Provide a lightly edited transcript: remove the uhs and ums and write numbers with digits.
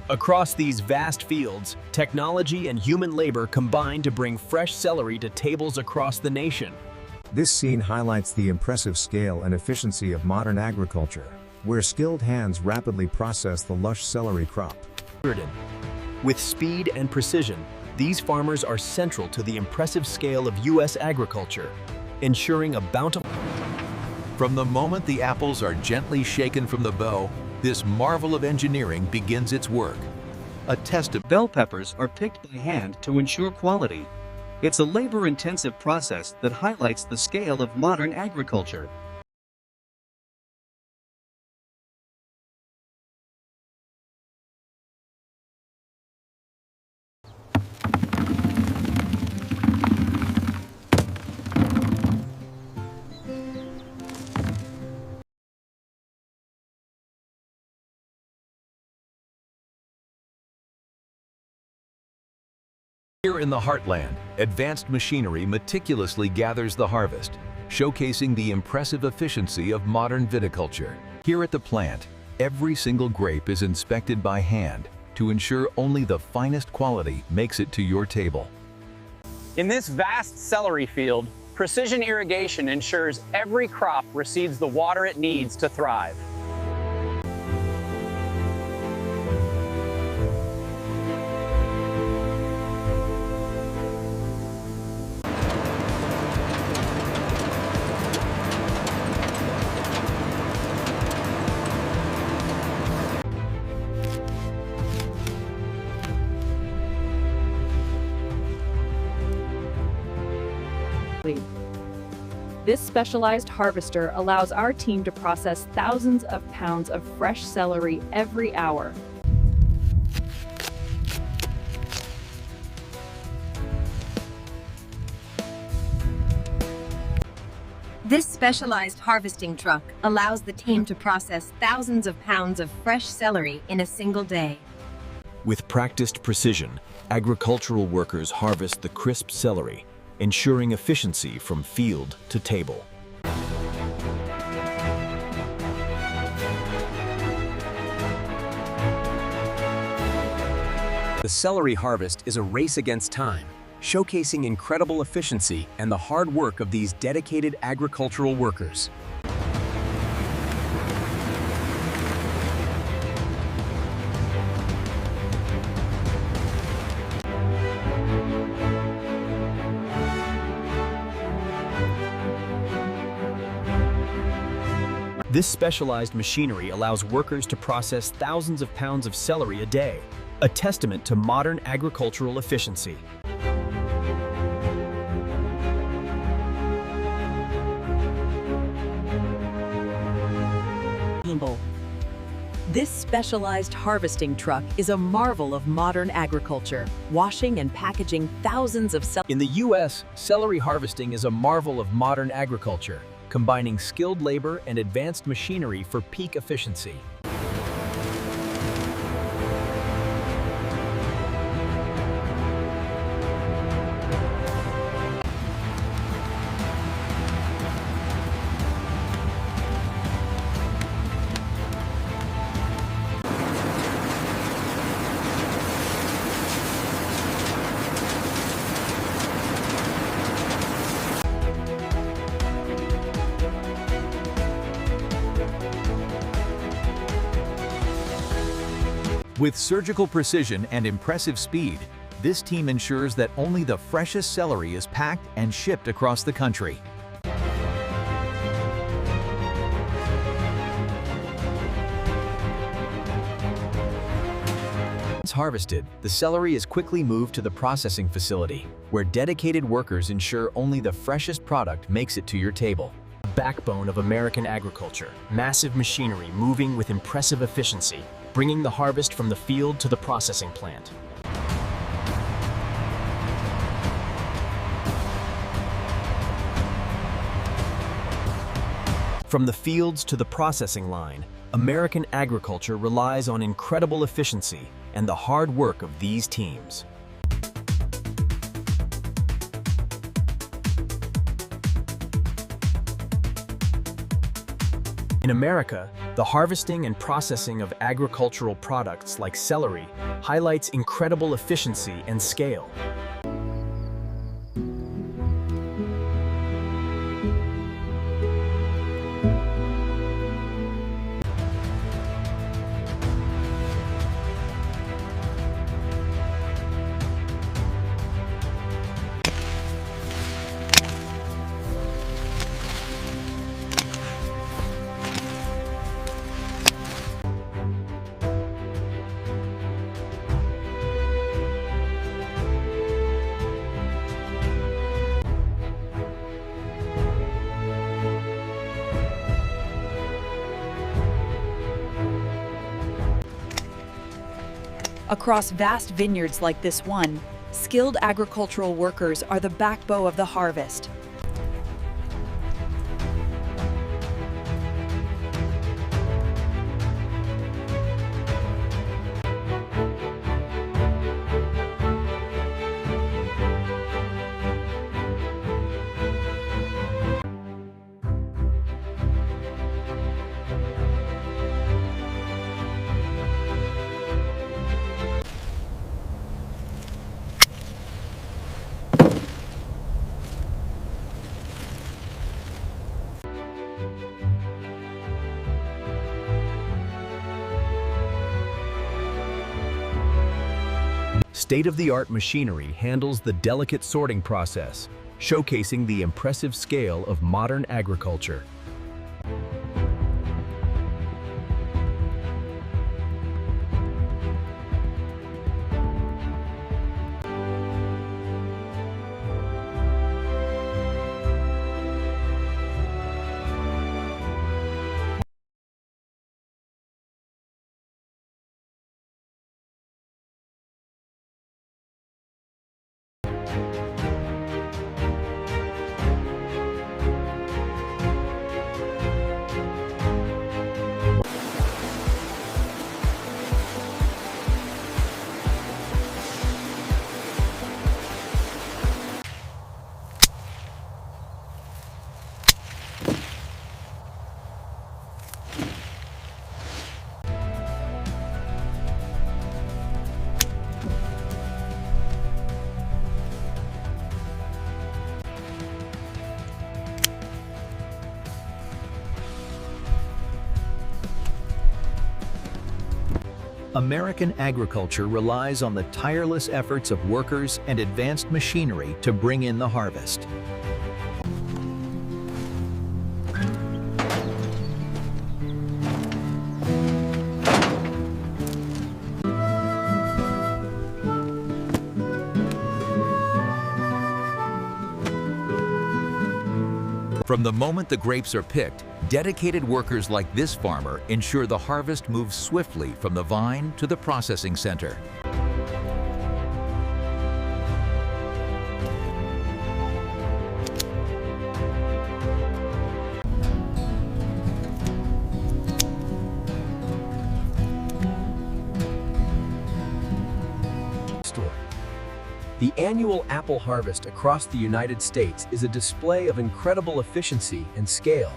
Across these vast fields, technology and human labor combine to bring fresh celery to tables across the nation. This scene highlights the impressive scale and efficiency of modern agriculture, where skilled hands rapidly process the lush celery crop. With speed and precision, these farmers are central to the impressive scale of U.S. agriculture, ensuring a bountiful. From the moment the apples are gently shaken from the bough, this marvel of engineering begins its work. A test of Bell peppers are picked by hand to ensure quality. It's a labor-intensive process that highlights the scale of modern agriculture. Here in the heartland, advanced machinery meticulously gathers the harvest, showcasing the impressive efficiency of modern viticulture. Here at the plant, every single grape is inspected by hand to ensure only the finest quality makes it to your table. In this vast celery field, precision irrigation ensures every crop receives the water it needs to thrive. This specialized harvester allows our team to process thousands of pounds of fresh celery every hour. This specialized harvesting truck allows the team to process thousands of pounds of fresh celery in a single day. With practiced precision, agricultural workers harvest the crisp celery, ensuring efficiency from field to table. The celery harvest is a race against time, showcasing incredible efficiency and the hard work of these dedicated agricultural workers. This specialized machinery allows workers to process thousands of pounds of celery a day, a testament to modern agricultural efficiency. This specialized harvesting truck is a marvel of modern agriculture, washing and packaging thousands of celery. In the U.S., celery harvesting is a marvel of modern agriculture, combining skilled labor and advanced machinery for peak efficiency. With surgical precision and impressive speed, this team ensures that only the freshest celery is packed and shipped across the country. Once harvested, the celery is quickly moved to the processing facility, where dedicated workers ensure only the freshest product makes it to your table. The backbone of American agriculture, massive machinery moving with impressive efficiency, bringing the harvest from the field to the processing plant. From the fields to the processing line, American agriculture relies on incredible efficiency and the hard work of these teams. In America, The harvesting and processing of agricultural products like celery highlights incredible efficiency and scale. Across vast vineyards like this one, skilled agricultural workers are the backbone of the harvest. State-of-the-art machinery handles the delicate sorting process, showcasing the impressive scale of modern agriculture. American agriculture relies on the tireless efforts of workers and advanced machinery to bring in the harvest. From the moment the grapes are picked, dedicated workers like this farmer ensure the harvest moves swiftly from the vine to the processing center. The annual apple harvest across the United States is a display of incredible efficiency and scale.